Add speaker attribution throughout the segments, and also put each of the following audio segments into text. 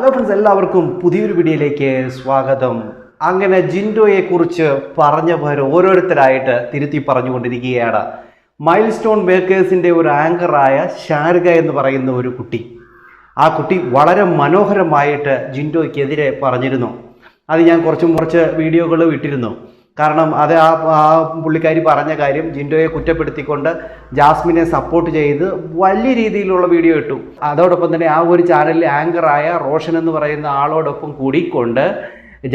Speaker 1: Hello friends, എല്ലാവർക്കും പുതിയൊരു വീഡിയോയിലേക്ക് സ്വാഗതം. അങ്ങനെ ജിൻഡോയെക്കുറിച്ച് പറഞ്ഞവർ ഓരോരുത്തരായിട്ട് തിരുത്തി പറഞ്ഞുകൊണ്ടിരിക്കുകയാണ്. മൈൽ സ്റ്റോൺ ബേക്കേഴ്സിൻ്റെ ഒരു ആങ്കറായ ഷാരിക എന്ന് പറയുന്ന ഒരു കുട്ടി, ആ കുട്ടി വളരെ മനോഹരമായിട്ട് ജിൻഡോയ്ക്കെതിരെ പറഞ്ഞിരുന്നു. അത് ഞാൻ കുറച്ച് വീഡിയോകൾ ഇട്ടിരുന്നു. കാരണം അത് ആ പുള്ളിക്കാരി പറഞ്ഞ കാര്യം ജിൻഡോയെ കുറ്റപ്പെടുത്തിക്കൊണ്ട് ജാസ്മിനെ സപ്പോർട്ട് ചെയ്ത് വലിയ രീതിയിലുള്ള വീഡിയോ ഇട്ടു. അതോടൊപ്പം തന്നെ ആ ഒരു ചാനലിലെ ആങ്കറായ റോഷൻ എന്ന് പറയുന്ന ആളോടൊപ്പം കൂടിക്കൊണ്ട്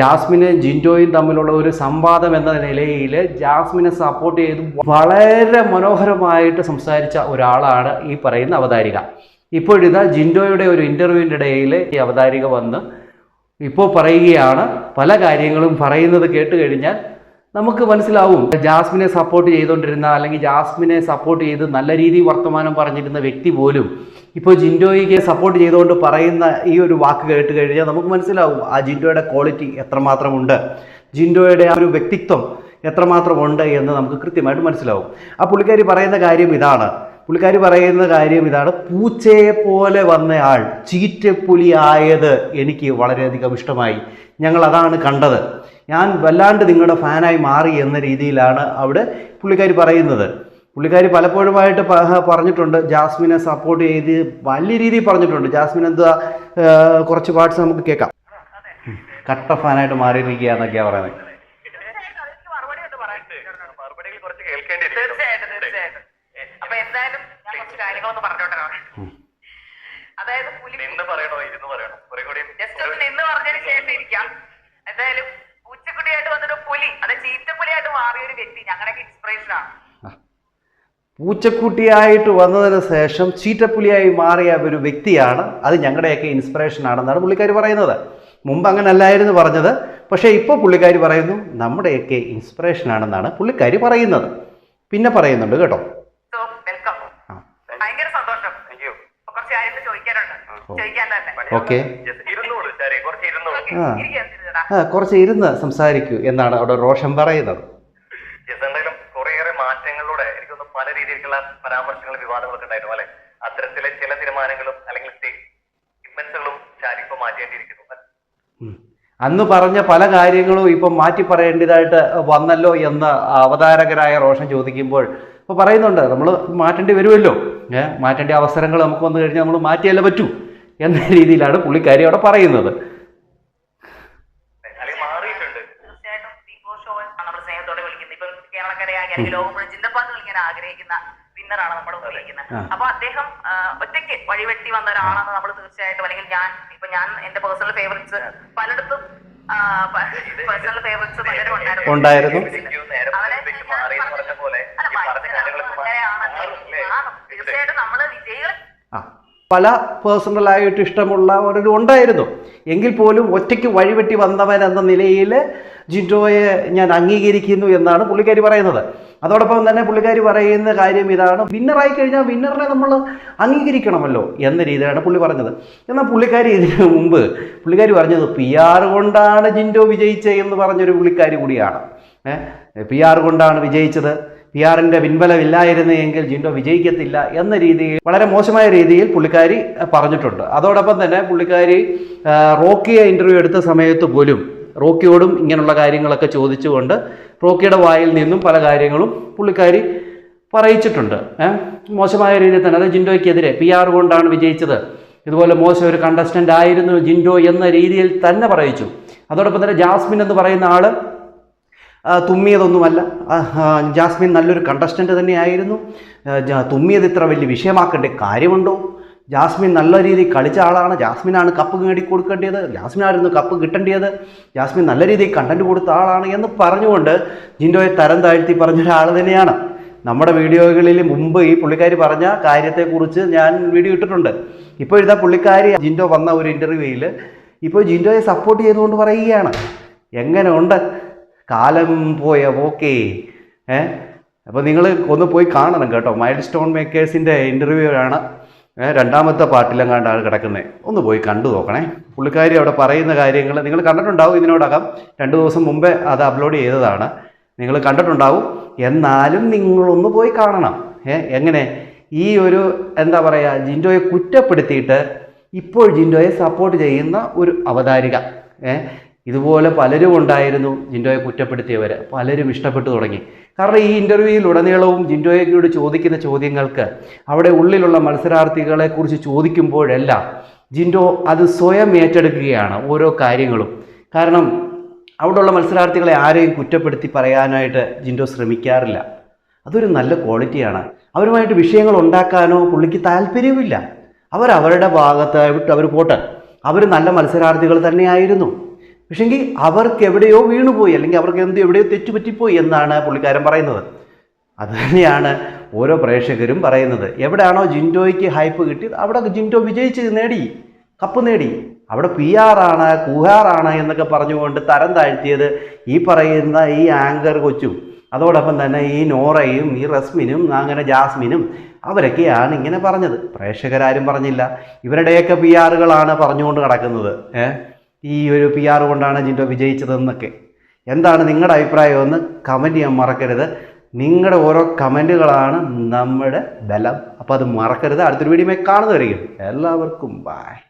Speaker 1: ജാസ്മിനും ജിൻഡോയും തമ്മിലുള്ള ഒരു സംവാദം എന്ന നിലയിൽ ജാസ്മിനെ സപ്പോർട്ട് ചെയ്ത് വളരെ മനോഹരമായിട്ട് സംസാരിച്ച ഒരാളാണ് ഈ പറയുന്ന അവതാരിക. ഇപ്പോഴിതാ ജിൻഡോയുടെ ഒരു ഇൻ്റർവ്യൂവിൻ്റെ ഇടയിൽ ഈ അവതാരിക വന്ന് ഇപ്പോൾ പറയുകയാണ്. പല കാര്യങ്ങളും പറയുന്നത് കേട്ട് കഴിഞ്ഞാൽ നമുക്ക് മനസ്സിലാവും, ജാസ്മിനെ സപ്പോർട്ട് ചെയ്തുകൊണ്ടിരുന്ന അല്ലെങ്കിൽ ജാസ്മിനെ സപ്പോർട്ട് ചെയ്ത് നല്ല രീതിയിൽ വർത്തമാനം പറഞ്ഞിരുന്ന വ്യക്തി പോലും ഇപ്പോൾ ജിൻഡോയ്ക്ക് സപ്പോർട്ട് ചെയ്തുകൊണ്ട് പറയുന്ന ഈ ഒരു വാക്ക് കേട്ട് കഴിഞ്ഞാൽ നമുക്ക് മനസ്സിലാവും ആ ജിൻഡോയുടെ ക്വാളിറ്റി എത്രമാത്രമുണ്ട്, ജിൻഡോയുടെ ആ ഒരു വ്യക്തിത്വം എത്രമാത്രമുണ്ട് എന്ന് നമുക്ക് കൃത്യമായിട്ട് മനസ്സിലാവും. ആ പുള്ളിക്കാരി പറയുന്ന കാര്യം ഇതാണ്. പൂച്ചയെ പോലെ വന്നയാൾ ചീറ്റപ്പുലി ആയത് എനിക്ക് വളരെയധികം ഇഷ്ടമായി. ഞങ്ങൾ അതാണ് കണ്ടത്. ഞാൻ വല്ലാണ്ട് നിങ്ങളുടെ ഫാനായി മാറി എന്ന രീതിയിലാണ് അവിടെ പുള്ളിക്കാരി പറയുന്നത്. പുള്ളിക്കാരി പലപ്പോഴുമായിട്ട് പറഞ്ഞിട്ടുണ്ട്, ജാസ്മിനെ സപ്പോർട്ട് ചെയ്ത് വലിയ രീതിയിൽ പറഞ്ഞിട്ടുണ്ട്. ജാസ്മിൻ എന്താ കുറച്ച് പാർട്സ് നമുക്ക് കേൾക്കാം. കട്ട ഫാനായിട്ട് മാറിയിരിക്കുക എന്നൊക്കെയാണ് പറയുന്നത്.
Speaker 2: അതായത് എന്തായാലും പൂച്ചക്കുട്ടിയായിട്ട് വന്നൊരു പുലി, അത് ചീറ്റപ്പുലിയായിട്ട് മാറിയ ഒരു വ്യക്തി ഞങ്ങളുടെയൊക്കെ ഇൻസ്പിറേഷൻ ആണ്.
Speaker 1: പൂച്ചക്കുട്ടിയായിട്ട് വന്നതിന് ശേഷം ചീറ്റപ്പുലിയായി മാറിയ ഒരു വ്യക്തിയാണ്, അത് ഞങ്ങളുടെയൊക്കെ ഇൻസ്പിറേഷൻ ആണെന്നാണ് പുള്ളിക്കാരി പറയുന്നത്. മുമ്പ് അങ്ങനെ അല്ലായിരുന്നു പറഞ്ഞത്, പക്ഷേ ഇപ്പോൾ പുള്ളിക്കാരി പറയുന്നു നമ്മുടെയൊക്കെ ഇൻസ്പിറേഷൻ ആണെന്നാണ് പുള്ളിക്കാരി പറയുന്നത്. പിന്നെ പറയുന്നുണ്ട് കേട്ടോ.
Speaker 2: വെൽക്കം, ഭയങ്കര സന്തോഷം. കുറച്ച് കാര്യങ്ങൾ ചോദിക്കാനുണ്ട്.
Speaker 1: ഓക്കെ, കുറച്ച് ഇരുന്ന് സംസാരിക്കൂ എന്നാണ് അവിടെ റോഷൻ പറയുന്നത്.
Speaker 3: കുറേയേറെ മാറ്റങ്ങളിലൂടെ എനിക്കൊന്ന് പല രീതിയിലുള്ള പരാമർശങ്ങളും വിവാദങ്ങളൊക്കെ ഉണ്ടായിരുന്നു അല്ലെ. അത്തരത്തിലെ ചില തീരുമാനങ്ങളും അല്ലെങ്കിൽ സ്റ്റേറ്റ്മെന്റ്സുകളും ഷാരി ഇപ്പൊ മാറ്റേണ്ടിയിരിക്കുന്നു.
Speaker 1: അന്ന് പറഞ്ഞ പല കാര്യങ്ങളും ഇപ്പം മാറ്റി പറയേണ്ടതായിട്ട് വന്നല്ലോ എന്ന് അവതാരകരായ റോഷൻ ചോദിക്കുമ്പോൾ ഇപ്പോൾ പറയുന്നുണ്ട്, നമ്മൾ മാറ്റേണ്ടി വരുമല്ലോ, മാറ്റേണ്ട അവസരങ്ങൾ നമുക്ക് വന്നു കഴിഞ്ഞാൽ നമ്മൾ മാറ്റിയല്ലേ പറ്റൂ എന്ന രീതിയിലാണ് പുള്ളിക്കാരി അവിടെ പറയുന്നത്.
Speaker 2: ആഗ്രഹിക്കുന്ന വിന്നറാണ് നമ്മൾ ഉപയോഗിക്കുന്നത്. അപ്പൊ അദ്ദേഹം ഒറ്റയ്ക്ക് വഴിവെട്ടി വന്ന ഒരാളാണ് നമ്മൾ തീർച്ചയായിട്ടും. അല്ലെങ്കിൽ ഞാൻ എന്റെ പേഴ്സണൽ ഫേവറേറ്റ്സ് പലയിടത്തും പലരും ഉണ്ടായിരുന്നു. തീർച്ചയായിട്ടും നമ്മള് വിജയികൾ
Speaker 1: പല പേഴ്സണലായിട്ട് ഇഷ്ടമുള്ളവരും ഉണ്ടായിരുന്നു. എങ്കിൽ പോലും ഒറ്റയ്ക്ക് വഴിവെട്ടി വന്നവൻ എന്ന നിലയിൽ ജിൻഡോയെ ഞാൻ അംഗീകരിക്കുന്നു എന്നാണ് പുള്ളിക്കാരി പറയുന്നത്. അതോടൊപ്പം തന്നെ പുള്ളിക്കാരി പറയുന്ന കാര്യം ഇതാണ്, വിന്നറായി കഴിഞ്ഞാൽ വിന്നറിനെ നമ്മൾ അംഗീകരിക്കണമല്ലോ എന്ന രീതിയിലാണ് പുള്ളി പറഞ്ഞത്. എന്നാൽ പുള്ളിക്കാരി ഇതിനു മുമ്പ് പുള്ളിക്കാരി പറഞ്ഞത് PR കൊണ്ടാണ് ജിൻഡോ വിജയിച്ചത് എന്ന് പറഞ്ഞൊരു പുള്ളിക്കാരി കൂടിയാണ്. PR കൊണ്ടാണ് വിജയിച്ചത്, PR-ൻ്റെ പിൻബലമില്ലായിരുന്നു എങ്കിൽ ജിൻഡോ വിജയിക്കത്തില്ല എന്ന രീതിയിൽ വളരെ മോശമായ രീതിയിൽ പുള്ളിക്കാരി പറഞ്ഞിട്ടുണ്ട്. അതോടൊപ്പം തന്നെ പുള്ളിക്കാരി റോക്കിയെ ഇൻ്റർവ്യൂ എടുത്ത സമയത്ത് പോലും റോക്കിയോടും ഇങ്ങനെയുള്ള കാര്യങ്ങളൊക്കെ ചോദിച്ചുകൊണ്ട് റോക്കിയുടെ വായിൽ നിന്നും പല കാര്യങ്ങളും പുള്ളിക്കാരി പറയിച്ചിട്ടുണ്ട്. മോശമായ രീതിയിൽ തന്നെ, അത് ജിൻഡോയ്ക്കെതിരെ PR കൊണ്ടാണ് വിജയിച്ചത്, ഇതുപോലെ മോശം ഒരു കണ്ടസ്റ്റൻ്റ് ആയിരുന്നു ജിൻഡോ എന്ന രീതിയിൽ തന്നെ പറയിച്ചു. അതോടൊപ്പം തന്നെ ജാസ്മിൻ എന്ന് പറയുന്ന ആൾ തുമ്മിയതൊന്നുമല്ല, ജാസ്മിൻ നല്ലൊരു കണ്ടസ്റ്റൻ്റ് തന്നെയായിരുന്നു, തുമ്മിയത് ഇത്ര വലിയ വിഷയമാക്കേണ്ട കാര്യമുണ്ടോ, ജാസ്മിൻ നല്ല രീതിയിൽ കളിച്ച ആളാണ്, ജാസ്മിനാണ് കപ്പ് നേടിക്കൊടുക്കേണ്ടത്, ജാസ്മിനായിരുന്നു കപ്പ് കിട്ടേണ്ടത്, ജാസ്മിൻ നല്ല രീതിയിൽ കണ്ടന്റ് കൊടുത്ത ആളാണ് എന്ന് പറഞ്ഞുകൊണ്ട് ജിൻഡോയെ തരം താഴ്ത്തി പറഞ്ഞൊരാൾ തന്നെയാണ്. നമ്മുടെ വീഡിയോകളിൽ മുമ്പ് ഈ പുള്ളിക്കാരി പറഞ്ഞ കാര്യത്തെക്കുറിച്ച് ഞാൻ വീഡിയോ ഇട്ടിട്ടുണ്ട്. ഇപ്പോൾ ഇതാ പുള്ളിക്കാരി ജിൻഡോ വന്ന ഒരു ഇൻ്റർവ്യൂവിൽ ഇപ്പോൾ ജിൻഡോയെ സപ്പോർട്ട് ചെയ്തുകൊണ്ട് പറയുകയാണ്. എങ്ങനെ ഉണ്ട് കാലം പോയ ഓക്കേ. അപ്പോൾ നിങ്ങൾ ഒന്ന് പോയി കാണണം കേട്ടോ. മൈൽ സ്റ്റോൺ മേക്കേഴ്സിൻ്റെ ഇൻ്റർവ്യൂ ആണ്, രണ്ടാമത്തെ പാർട്ടിലെങ്ങാണ്ടാണ് കിടക്കുന്നത്. ഒന്ന് പോയി കണ്ടു നോക്കണേ. പുള്ളിക്കാരി അവിടെ പറയുന്ന കാര്യങ്ങൾ നിങ്ങൾ കണ്ടിട്ടുണ്ടാവും. ഇതിനോടകം 2 ദിവസം മുമ്പേ അത് അപ്ലോഡ് ചെയ്തതാണ്, നിങ്ങൾ കണ്ടിട്ടുണ്ടാവും. എന്നാലും നിങ്ങളൊന്ന് പോയി കാണണം. എങ്ങനെ ഈ ഒരു എന്താ പറയുക, ജിൻഡോയെ കുറ്റപ്പെടുത്തിയിട്ട് ഇപ്പോൾ ജിൻഡോയെ സപ്പോർട്ട് ചെയ്യുന്ന ഒരു അവതാരിക. ഇതുപോലെ പലരും ഉണ്ടായിരുന്നു ജിൻഡോയെ കുറ്റപ്പെടുത്തിയവർ, പലരും ഇഷ്ടപ്പെട്ടു തുടങ്ങി. കാരണം ഈ ഇൻ്റർവ്യൂയിലുടനീളവും ജിൻഡോയോട് ചോദിക്കുന്ന ചോദ്യങ്ങൾക്ക് അവിടെ ഉള്ളിലുള്ള മത്സരാർത്ഥികളെ കുറിച്ച് ചോദിക്കുമ്പോഴെല്ലാം ജിൻഡോ അത് സ്വയം ഏറ്റെടുക്കുകയാണ് ഓരോ കാര്യങ്ങളും. കാരണം അവിടെയുള്ള മത്സരാർത്ഥികളെ ആരെയും കുറ്റപ്പെടുത്തി പറയാനായിട്ട് ജിൻഡോ ശ്രമിക്കാറില്ല. അതൊരു നല്ല ക്വാളിറ്റിയാണ്. അവരുമായിട്ട് വിഷയങ്ങൾ ഉണ്ടാക്കാനോ പുള്ളിക്ക് താല്പര്യവുമില്ല. അവരവരുടെ ഭാഗത്ത് വിട്ട് അവർ പോട്ടെ. അവർ നല്ല മത്സരാർത്ഥികൾ തന്നെയായിരുന്നു. പക്ഷെങ്കിൽ അവർക്ക് എവിടെയോ വീണുപോയി, അല്ലെങ്കിൽ അവർക്ക് എവിടെയോ തെറ്റുപറ്റിപ്പോയി എന്നാണ് പുള്ളിക്കാരൻ പറയുന്നത്. അതുതന്നെയാണ് ഓരോ പ്രേക്ഷകരും പറയുന്നത്. എവിടെയാണോ ജിൻഡോയ്ക്ക് ഹൈപ്പ് കിട്ടിയത് അവിടെ ജിൻഡോ വിജയിച്ച് കപ്പ് നേടി. അവിടെ PR ആണ്, കുഹാറാണ് എന്നൊക്കെ പറഞ്ഞുകൊണ്ട് തരം താഴ്ത്തിയത് ഈ പറയുന്ന ഈ ആങ്കർ കൊച്ചും അതോടൊപ്പം തന്നെ ഈ നോറയും ഈ റസ്മിനും അങ്ങനെ ജാസ്മിനും അവരൊക്കെയാണ് ഇങ്ങനെ പറഞ്ഞത്. പ്രേക്ഷകരാരും പറഞ്ഞില്ല. ഇവരുടെയൊക്കെ PR പറഞ്ഞുകൊണ്ട് നടക്കുന്നത്. ഈ ഒരു PR കൊണ്ടാണ് ജിൻഡോ വിജയിച്ചതെന്നൊക്കെ. എന്താണ് നിങ്ങളുടെ അഭിപ്രായമെന്ന് കമൻറ്റ് ചെയ്യാൻ മറക്കരുത്. നിങ്ങളുടെ ഓരോ കമൻറ്റുകളാണ് നമ്മുടെ ബലം. അപ്പോൾ അത് മറക്കരുത്. അടുത്തൊരു വീഡിയോ കാണുന്നതായിരിക്കും. എല്ലാവർക്കും ബൈ.